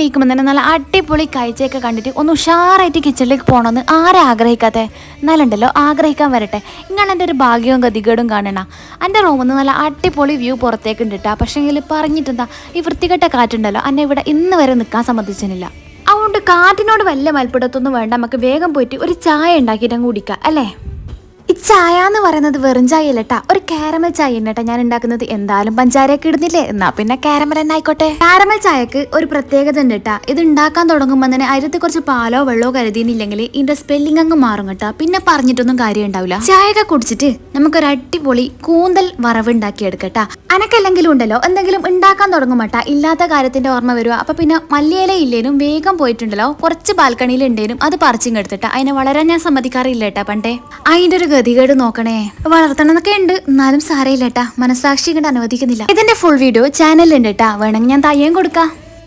എണീക്കുമ്പോൾ തന്നെ നല്ല അടിപൊളി കാഴ്ചയൊക്കെ കണ്ടിട്ട് ഒന്ന് ഉഷാറായിട്ട് കിച്ചണിലേക്ക് പോകണമെന്ന് ആരും ആഗ്രഹിക്കാത്തേ. എന്നാലുണ്ടല്ലോ ആഗ്രഹിക്കാൻ വരട്ടെ. ഇങ്ങനെ എൻ്റെ ഒരു ഭാഗ്യവും ഗതികേടും കാണണം. എൻ്റെ റൂമിൽ നിന്ന് നല്ല അടിപൊളി വ്യൂ പുറത്തേക്ക് ഉണ്ട് കേട്ടോ. പക്ഷേങ്കിൽ പറഞ്ഞിട്ടെന്താ, ഈ വൃത്തികെട്ട കാറ്റുണ്ടല്ലോ എന്നെ ഇവിടെ ഇന്ന് വരെ നിൽക്കാൻ സമ്മതിച്ചില്ല. അതുകൊണ്ട് കാറ്റിനോട് വലിയ മൽപ്പിടത്തൊന്നും വേണ്ട, നമുക്ക് വേഗം പോയിട്ട് ഒരു ചായ ഉണ്ടാക്കിയിട്ട് അങ്ങ് കുടിക്കാം അല്ലേ. ഈ ചായ എന്ന് പറയുന്നത് വെറും ചായ അല്ലട്ടാ, ഒരു കാരമൽ ചായ ഉണ്ടട്ടാ ഞാൻ ഉണ്ടാക്കുന്നത്. എന്തായാലും പഞ്ചാരയൊക്കെ ഇടുന്നില്ലേ, എന്നാ പിന്നെ കാരമൽ തന്നെ ആയിക്കോട്ടെ. കാരമൽ ചായക്ക് ഒരു പ്രത്യേകത ഉണ്ട് കേട്ടാ. ഇത് ഉണ്ടാക്കാൻ തുടങ്ങുമ്പോൾ തന്നെ അതിലത്തെ കുറച്ച് പാലോ വെള്ളമോ കരുതിയില്ലെങ്കിൽ ഇതിന്റെ സ്പെല്ലിംഗ് അങ്ങ് മാറും കേട്ടാ. പിന്നെ പറഞ്ഞിട്ടൊന്നും കാര്യം ഉണ്ടാവില്ല. ചായയൊക്കെ കുടിച്ചിട്ട് നമുക്കൊരു അടിപൊളി കൂന്തൽ വറവ് ഉണ്ടാക്കി എടുക്കട്ടാ. അനക്കെല്ലെങ്കിലും ഉണ്ടല്ലോ എന്തെങ്കിലും ഉണ്ടാക്കാൻ തുടങ്ങുമട്ടാ ഇല്ലാത്ത കാര്യത്തിന്റെ ഓർമ്മ വരുക. അപ്പൊ പിന്നെ മല്ലിയില ഇല്ലേനും വേഗം പോയിട്ടുണ്ടല്ലോ കുറച്ച് ബാൽക്കണിയിൽ ഉണ്ടേനും അത് പറിച്ചിങ് എടുത്തിട്ടാ. അതിനെ വളരാൻ ഞാൻ സമ്മതിക്കാറില്ല കേട്ടാ പണ്ടേ. അതിന്റെ ഒരു ഗതികേട് നോക്കണേ. വളർത്തണം എന്നൊക്കെ ഉണ്ട്, എന്നാലും സാരയില്ല കേട്ടാ, മനസാക്ഷി കണ്ട് അനുവദിക്കുന്നില്ല. ഇതിന്റെ ഫുൾ വീഡിയോ ചാനലിലുണ്ട് കേട്ടാ, വേണമെങ്കിൽ ഞാൻ തയ്യം കൊടുക്കാം.